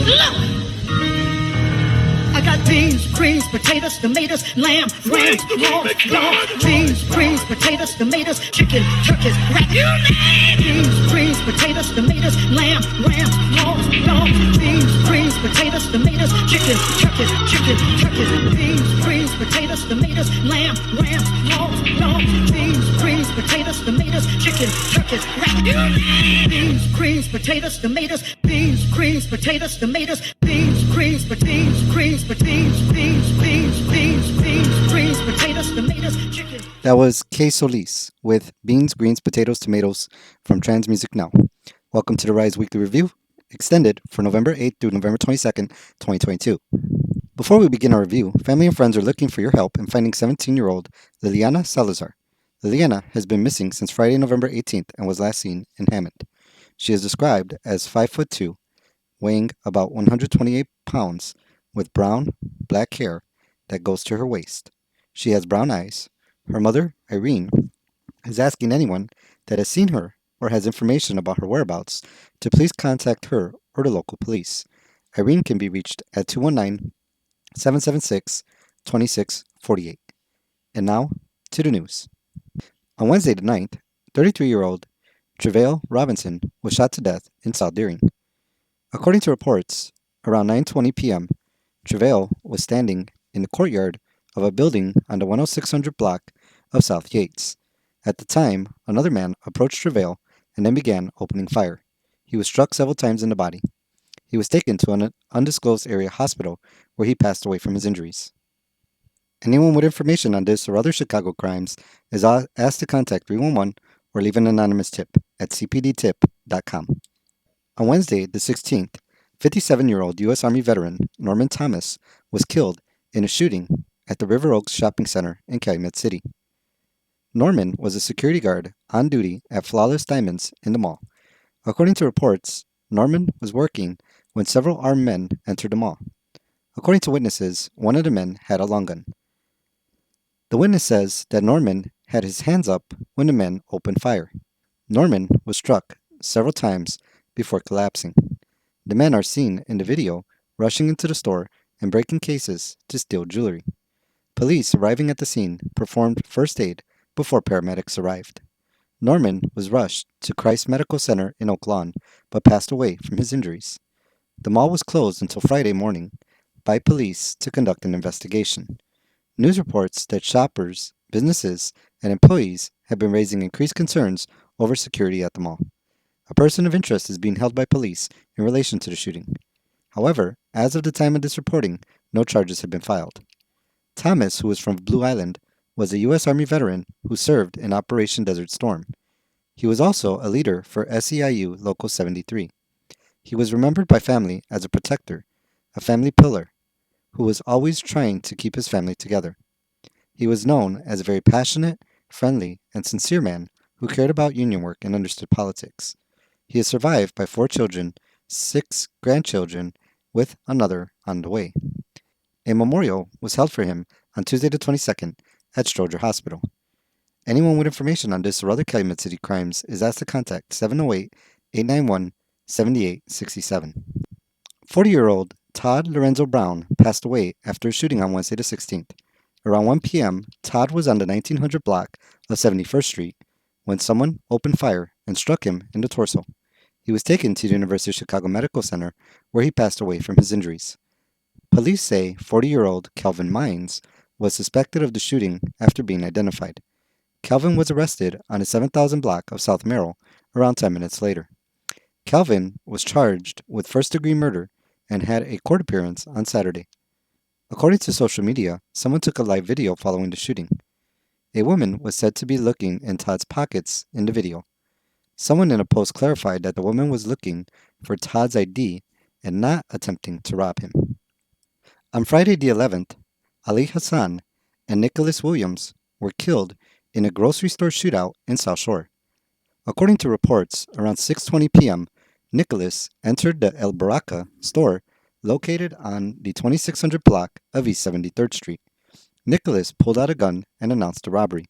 Look! I got beans, greens, potatoes, tomatoes, lamb, ram, raw, beans, greens, potatoes, tomatoes, chicken, turkeys, rat, beans, greens, potatoes, tomatoes, lamb, ram, raw, beans, greens, potatoes, tomatoes, chicken, turkeys, beans, greens, potatoes, tomatoes, lamb, ram, raw, beans, greens, potatoes, tomatoes, chicken, turkeys, rat, beans, greens, potatoes, tomatoes, beans, greens, potatoes, tomatoes, beans, greens, potatoes, greens, greens, potatoes, tomatoes, chicken. That was Kay Solis with Beans, Greens, Potatoes, Tomatoes from Trans Music Now. Welcome to the Rise Weekly Review, extended for November 8th through November 22nd, 2022. Before we begin our review, family and friends are looking for your help in finding 17-year-old Liliana Salazar. Liliana has been missing since Friday, November 18th and was last seen in Hammond. She is described as 5'2", weighing about 128 pounds, with brown, black hair that goes to her waist. She has brown eyes. Her mother, Irene, is asking anyone that has seen her or has information about her whereabouts to please contact her or the local police. Irene can be reached at 219-776-2648. And now, to the news. On Wednesday the 9th, 33-year-old Trevail Robinson was shot to death in South Deering. According to reports, around 9:20 p.m., Trevail was standing in the courtyard of a building on the 10600 block of South Yates. At the time, another man approached Trevail and then began opening fire. He was struck several times in the body. He was taken to an undisclosed area hospital where he passed away from his injuries. Anyone with information on this or other Chicago crimes is asked to contact 311 or leave an anonymous tip at cpdtip.com. On Wednesday, the 16th, 57-year-old U.S. Army veteran Norman Thomas was killed in a shooting at the River Oaks Shopping Center in Calumet City. Norman was a security guard on duty at Flawless Diamonds in the mall. According to reports, Norman was working when several armed men entered the mall. According to witnesses, one of the men had a long gun. The witness says that Norman had his hands up when the men opened fire. Norman was struck several times before collapsing. The men are seen in the video rushing into the store and breaking cases to steal jewelry. Police arriving at the scene performed first aid before paramedics arrived. Norman was rushed to Christ Medical Center in Oak Lawn, but passed away from his injuries. The mall was closed until Friday morning by police to conduct an investigation. News reports that shoppers, businesses, and employees have been raising increased concerns over security at the mall. A person of interest is being held by police in relation to the shooting. However, as of the time of this reporting, no charges have been filed. Thomas, who is from Blue Island, was a U.S. Army veteran who served in Operation Desert Storm. He was also a leader for SEIU Local 73. He was remembered by family as a protector, a family pillar, who was always trying to keep his family together. He was known as a very passionate, friendly, and sincere man who cared about union work and understood politics. He is survived by 4 children, 6 grandchildren, with another on the way. A memorial was held for him on Tuesday the 22nd at Stroger Hospital. Anyone with information on this or other Calumet City crimes is asked to contact 708-891-7867. 40-year-old Todd Lorenzo Brown passed away after a shooting on Wednesday the 16th. Around 1 p.m., Todd was on the 1900 block of 71st Street when someone opened fire and struck him in the torso. He was taken to the University of Chicago Medical Center, where he passed away from his injuries. Police say 40-year-old Calvin Mines was suspected of the shooting after being identified. Calvin was arrested on the 7000 block of South Merrill around 10 minutes later. Calvin was charged with first-degree murder and had a court appearance on Saturday. According to social media, someone took a live video following the shooting. A woman was said to be looking in Todd's pockets in the video. Someone in a post clarified that the woman was looking for Todd's ID and not attempting to rob him. On Friday the 11th, Ali Hassan and Nicholas Williams were killed in a grocery store shootout in South Shore. According to reports, around 6:20 p.m., Nicholas entered the El Baraka store located on the 2600 block of East 73rd Street. Nicholas pulled out a gun and announced the robbery.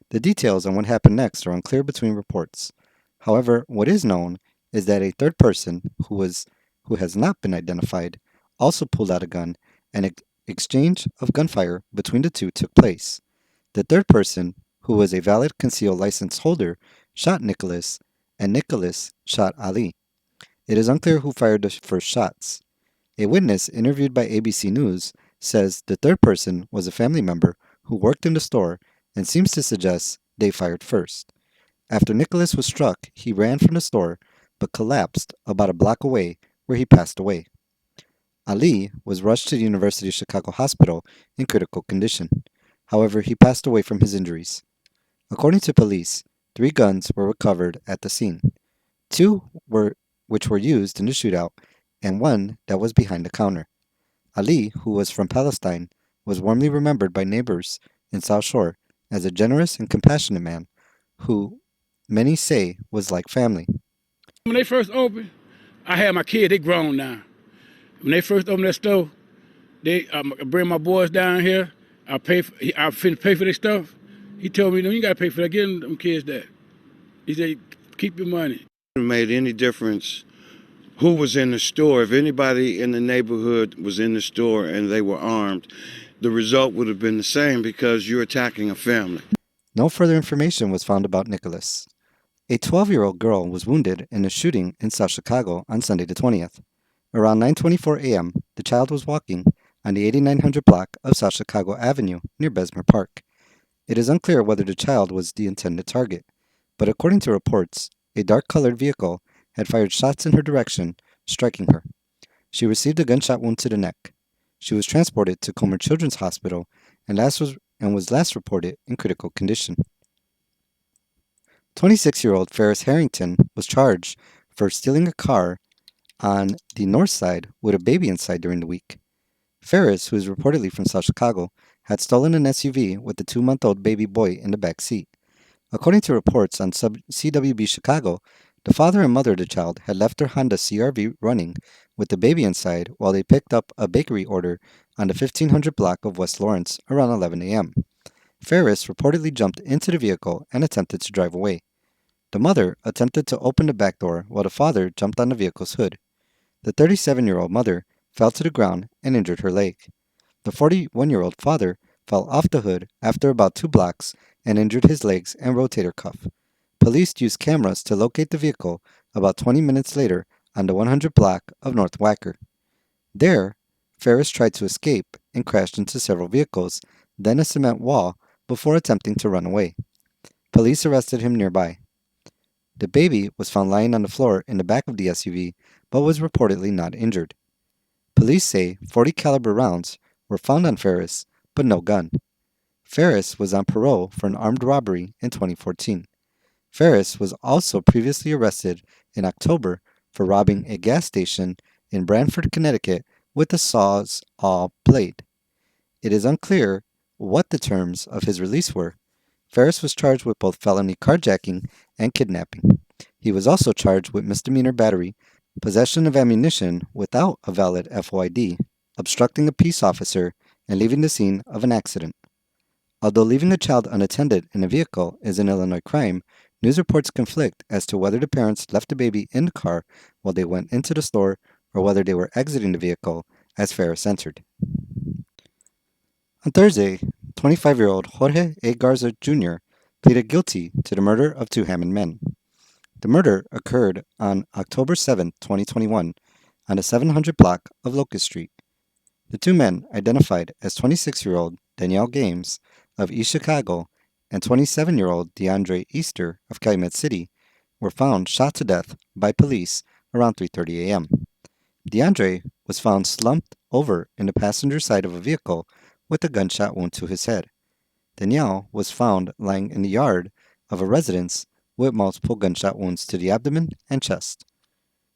The details on what happened next are unclear between reports. However, what is known is that a third person, who was who has not been identified, also pulled out a gun and exchange of gunfire between the two took place. The third person, who was a valid concealed license holder, shot Nicholas, and Nicholas shot Ali. It is unclear who fired the first shots. A witness interviewed by ABC News says the third person was a family member who worked in the store and seems to suggest they fired first. After Nicholas was struck, he ran from the store but collapsed about a block away where he passed away. Ali was rushed to the University of Chicago Hospital in critical condition. However, he passed away from his injuries. According to police, 3 guns were recovered at the scene. 2 which were used in the shootout, and 1 that was behind the counter. Ali, who was from Palestine, was warmly remembered by neighbors in South Shore as a generous and compassionate man who many say was like family. When they first opened, I had my kids, they grown now. When they first opened that store, I bring my boys down here, I pay for their stuff. He told me, no, you gotta pay for that, give them kids that. He said, keep your money. It made any difference who was in the store. If anybody in the neighborhood was in the store and they were armed, the result would have been the same because you're attacking a family. No further information was found about Nicholas. A 12-year-old girl was wounded in a shooting in South Chicago on Sunday the 20th. Around 9:24 a.m., the child was walking on the 8900 block of South Chicago Avenue near Bessemer Park. It is unclear whether the child was the intended target, but according to reports, a dark-colored vehicle had fired shots in her direction, striking her. She received a gunshot wound to the neck. She was transported to Comer Children's Hospital and was last reported in critical condition. 26-year-old Ferris Harrington was charged for stealing a car on the north side with a baby inside during the week. Ferris, who is reportedly from South Chicago, had stolen an SUV with a 2-month-old baby boy in the back seat. According to reports on CWB Chicago, the father and mother of the child had left their Honda CR-V running with the baby inside while they picked up a bakery order on the 1500 block of West Lawrence around 11 a.m. Ferris reportedly jumped into the vehicle and attempted to drive away. The mother attempted to open the back door while the father jumped on the vehicle's hood. The 37-year-old mother fell to the ground and injured her leg. The 41-year-old father fell off the hood after about 2 blocks and injured his legs and rotator cuff. Police used cameras to locate the vehicle about 20 minutes later on the 100 block of North Wacker. There, Ferris tried to escape and crashed into several vehicles, then a cement wall, before attempting to run away. Police arrested him nearby. The baby was found lying on the floor in the back of the SUV, but was reportedly not injured. Police say 40 caliber rounds were found on Ferris, but no gun. Ferris was on parole for an armed robbery in 2014. Ferris was also previously arrested in October for robbing a gas station in Branford, Connecticut with a Sawzall blade. It is unclear what the terms of his release were. Ferris was charged with both felony carjacking and kidnapping. He was also charged with misdemeanor battery, possession of ammunition without a valid FOID, obstructing a peace officer, and leaving the scene of an accident. Although leaving a child unattended in a vehicle is an Illinois crime, news reports conflict as to whether the parents left the baby in the car while they went into the store or whether they were exiting the vehicle as Ferris entered. On Thursday, 25-year-old Jorge A. Garza Jr. pleaded guilty to the murder of 2 Hammond men. The murder occurred on October 7, 2021, on the 700 block of Locust Street. The 2 men, identified as 26-year-old Danielle Games of East Chicago and 27-year-old DeAndre Easter of Calumet City, were found shot to death by police around 3:30 a.m. DeAndre was found slumped over in the passenger side of a vehicle with a gunshot wound to his head. Danielle was found lying in the yard of a residence with multiple gunshot wounds to the abdomen and chest.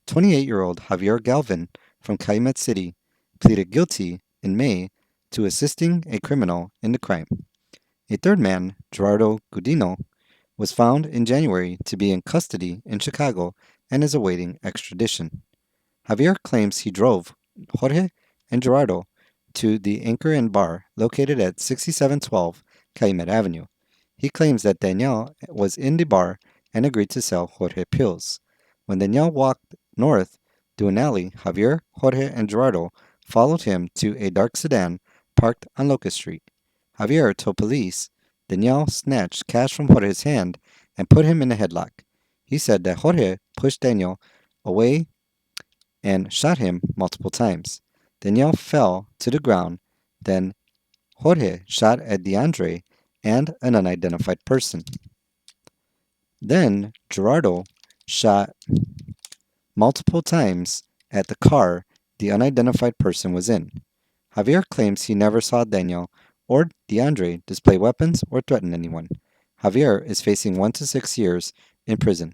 28-year-old Javier Galvin from Calumet City pleaded guilty in May to assisting a criminal in the crime. A third man, Gerardo Gudino, was found in January to be in custody in Chicago and is awaiting extradition. Javier claims he drove Jorge and Gerardo to the Anchor Inn bar located at 6712 Calumet Avenue. He claims that Danielle was in the bar and agreed to sell Jorge pills. When Danielle walked north Duanelli, Javier, Jorge, and Gerardo followed him to a dark sedan parked on Locust Street. Javier told police Daniel snatched cash from Jorge's hand and put him in a headlock. He said that Jorge pushed Daniel away and shot him multiple times. Daniel fell to the ground. Then Jorge shot at DeAndre and an unidentified person. Then Gerardo shot multiple times at the car the unidentified person was in. Javier claims he never saw Daniel or DeAndre display weapons or threaten anyone. Javier is facing 1 to 6 years in prison.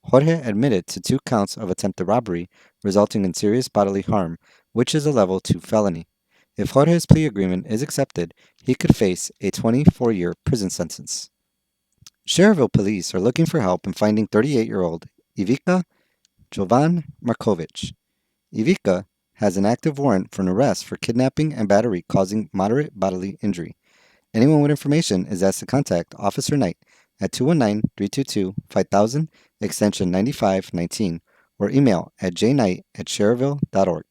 Jorge admitted to 2 counts of attempted robbery resulting in serious bodily harm, which is a level 2 felony. If Jorge's plea agreement is accepted, he could face a 24-year prison sentence. Cherville police are looking for help in finding 38-year-old Ivica Jovan Markovic. Ivica has an active warrant for an arrest for kidnapping and battery causing moderate bodily injury. Anyone with information is asked to contact Officer Knight at 219-322-5000, extension 9519, or email at jknight@cherville.org.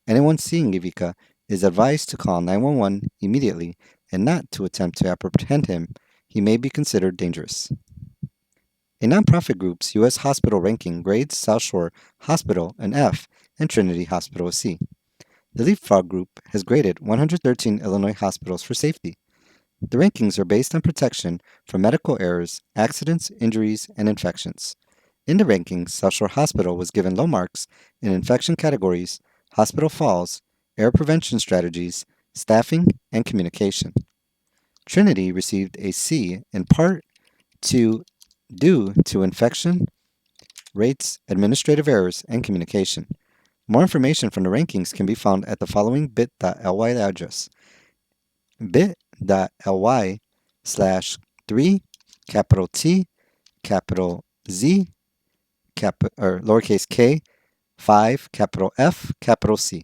Anyone seeing Ivica is advised to call 911 immediately and not to attempt to apprehend him. He may be considered dangerous. A nonprofit group's U.S. hospital ranking grades South Shore Hospital an F and Trinity Hospital a C. The Leapfrog Group has graded 113 Illinois hospitals for safety. The rankings are based on protection from medical errors, accidents, injuries, and infections. In the rankings, South Shore Hospital was given low marks in infection categories, hospital falls, error prevention strategies, staffing, and communication. Trinity received a C in part due to infection rates, administrative errors, and communication. More information from the rankings can be found at the following bit.ly address: bit.ly/3 capital T capital Z lowercase k 5 capital F capital C.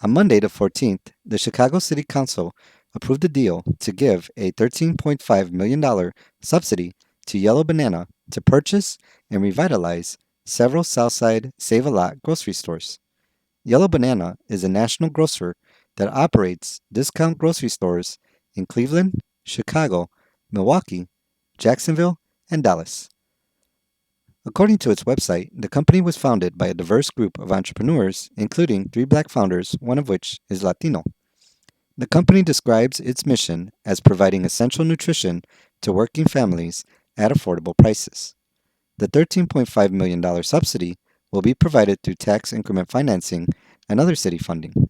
On Monday the 14th, the Chicago City Council approved a deal to give a $13.5 million subsidy to Yellow Banana to purchase and revitalize several Southside Save-A-Lot grocery stores. Yellow Banana is a national grocer that operates discount grocery stores in Cleveland, Chicago, Milwaukee, Jacksonville, and Dallas. According to its website, the company was founded by a diverse group of entrepreneurs, including 3 black founders, one of which is Latino. The company describes its mission as providing essential nutrition to working families at affordable prices. The $13.5 million subsidy will be provided through tax increment financing and other city funding.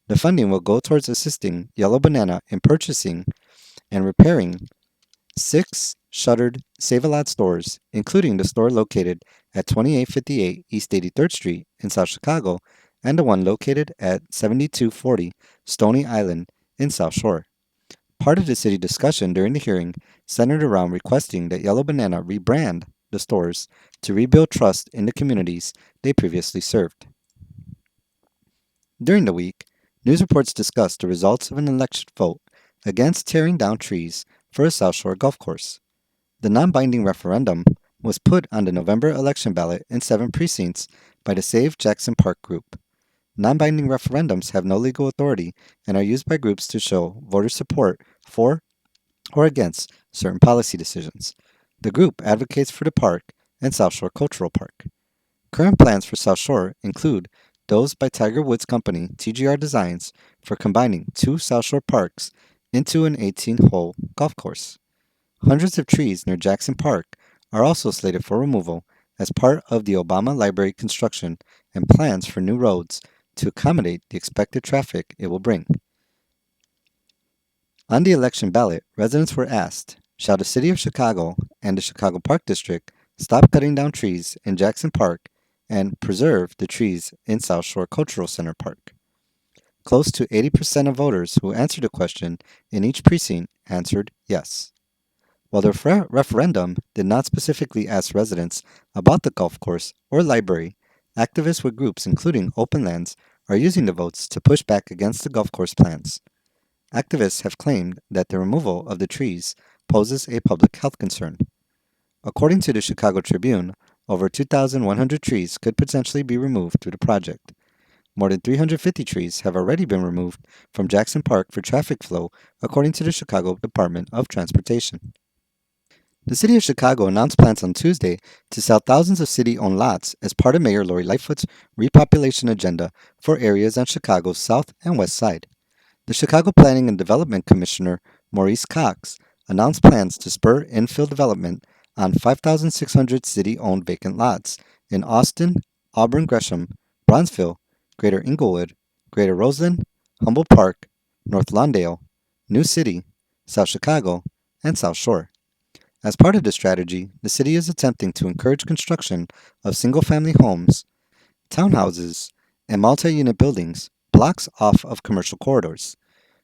The funding will go towards assisting Yellow Banana in purchasing and repairing 6 shuttered Save-A-Lot stores, including the store located at 2858 East 83rd Street in South Chicago and the one located at 7240 Stony Island in South Shore. Part of the city discussion during the hearing centered around requesting that Yellow Banana rebrand the stores to rebuild trust in the communities they previously served. During the week, news reports discussed the results of an election vote against tearing down trees for a South Shore golf course. The non-binding referendum was put on the November election ballot in 7 precincts by the Save Jackson Park group. Non-binding referendums have no legal authority and are used by groups to show voter support for or against certain policy decisions. The group advocates for the park and South Shore Cultural Park. Current plans for South Shore include those by Tiger Woods Company, TGR Designs, for combining 2 South Shore parks into an 18-hole golf course. Hundreds of trees near Jackson Park are also slated for removal as part of the Obama Library construction and plans for new roads to accommodate the expected traffic it will bring. On the election ballot, residents were asked, shall the City of Chicago and the Chicago Park District stop cutting down trees in Jackson Park and preserve the trees in South Shore Cultural Center Park? Close to 80% of voters who answered the question in each precinct answered yes. While the referendum did not specifically ask residents about the golf course or library, activists with groups including Open Lands are using the votes to push back against the golf course plans. Activists have claimed that the removal of the trees poses a public health concern. According to the Chicago Tribune, Over 2,100 trees could potentially be removed through the project. More than 350 trees have already been removed from Jackson Park for traffic flow, according to the Chicago Department of Transportation. The City of Chicago announced plans on Tuesday to sell thousands of city-owned lots as part of Mayor Lori Lightfoot's repopulation agenda for areas on Chicago's south and west side. The Chicago Planning and Development Commissioner, Maurice Cox, announced plans to spur infill development on 5,600 city-owned vacant lots in Austin, Auburn Gresham, Bronzeville, Greater Englewood, Greater Roseland, Humboldt Park, North Lawndale, New City, South Chicago, and South Shore. As part of this strategy, the city is attempting to encourage construction of single-family homes, townhouses, and multi-unit buildings blocks off of commercial corridors.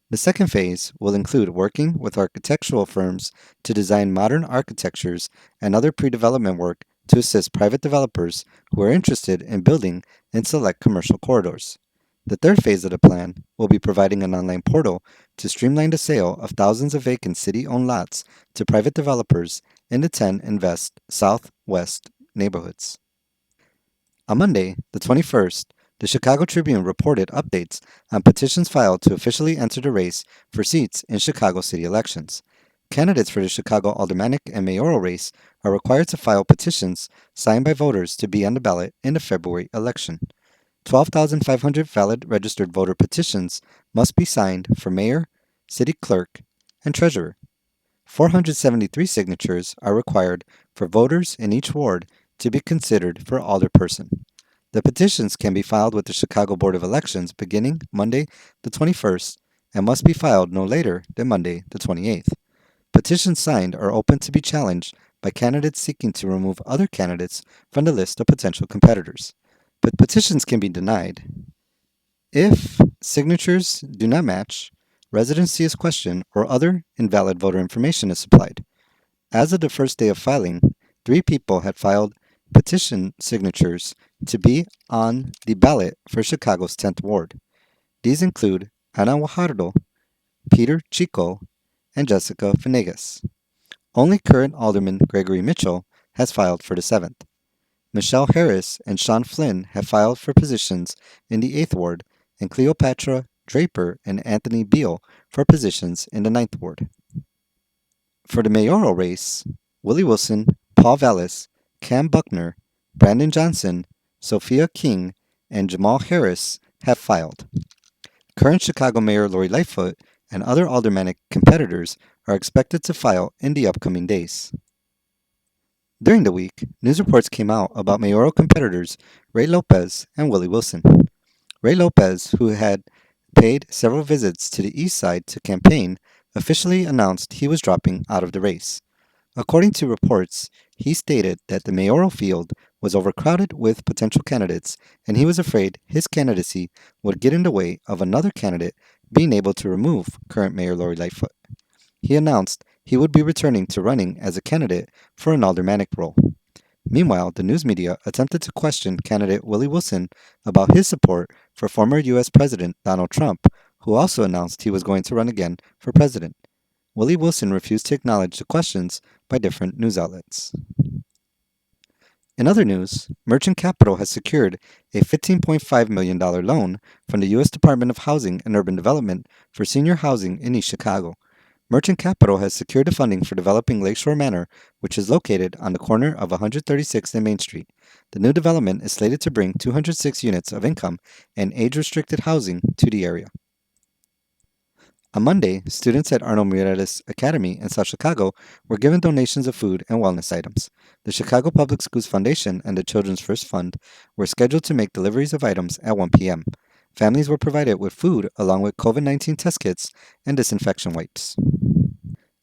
The second phase will include working with architectural firms to design modern architectures and other pre-development work to assist private developers who are interested in building in select commercial corridors. The third phase of the plan will be providing an online portal to streamline the sale of thousands of vacant city-owned lots to private developers in the 10 Invest Southwest neighborhoods. On Monday, the 21st, the Chicago Tribune reported updates on petitions filed to officially enter the race for seats in Chicago city elections. Candidates for the Chicago aldermanic and mayoral race are required to file petitions signed by voters to be on the ballot in the February election. 12,500 valid registered voter petitions must be signed for mayor, city clerk, and treasurer. 473 signatures are required for voters in each ward to be considered for alderperson. The petitions can be filed with the Chicago Board of Elections beginning Monday the 21st and must be filed no later than Monday the 28th. Petitions signed are open to be challenged by candidates seeking to remove other candidates from the list of potential competitors. But petitions can be denied if signatures do not match, residency is questioned, or other invalid voter information is supplied. As of the first day of filing, 3 people had filed petition signatures to be on the ballot for Chicago's 10th ward. These include Ana Guajardo, Peter Chico, and Jessica Venegas. Only current Alderman Gregory Mitchell has filed for the 7th. Michelle Harris and Sean Flynn have filed for positions in the 8th ward, and Cleopatra Draper and Anthony Beal for positions in the 9th ward. For the mayoral race, Willie Wilson, Paul Vallis, Cam Buckner, Brandon Johnson, Sophia King, and Jamal Harris have filed. Current Chicago Mayor Lori Lightfoot and other aldermanic competitors are expected to file in the upcoming days. During the week, news reports came out about mayoral competitors Ray Lopez and Willie Wilson. Ray Lopez, who had paid several visits to the east side to campaign, officially announced he was dropping out of the race. According to reports, he stated that the mayoral field was overcrowded with potential candidates and he was afraid his candidacy would get in the way of another candidate being able to remove current Mayor Lori Lightfoot. He announced he would be returning to running as a candidate for an aldermanic role. Meanwhile, the news media attempted to question candidate Willie Wilson about his support for former U.S. President Donald Trump, who also announced he was going to run again for president. Willie Wilson refused to acknowledge the questions by different news outlets. In other news, Merchant Capital has secured a $15.5 million loan from the U.S. Department of Housing and Urban Development for senior housing in East Chicago. Merchant Capital has secured the funding for developing Lakeshore Manor, which is located on the corner of 136th and Main Street. The new development is slated to bring 206 units of income and age-restricted housing to the area. On Monday, students at Arnold Mireles Academy in South Chicago were given donations of food and wellness items. The Chicago Public Schools Foundation and the Children's First Fund were scheduled to make deliveries of items at 1 p.m. Families were provided with food along with COVID-19 test kits and disinfection wipes.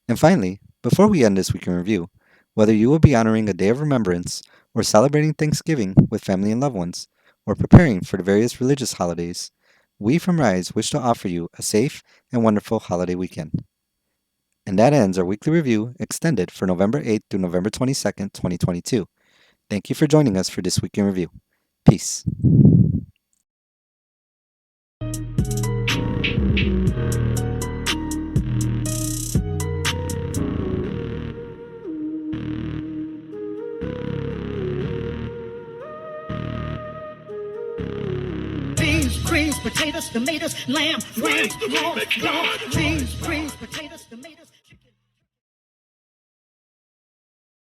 And finally, before we end this week in review, whether you will be honoring a day of remembrance or celebrating Thanksgiving with family and loved ones, or preparing for the various religious holidays, we from RISE wish to offer you a safe and wonderful holiday weekend. And that ends our weekly review extended for November 8th through November 22nd, 2022. Thank you for joining us for this week in review. Peace. greens, potatoes, tomatoes, lamb, ram, raw, raw, beans, greens, potatoes, tomatoes.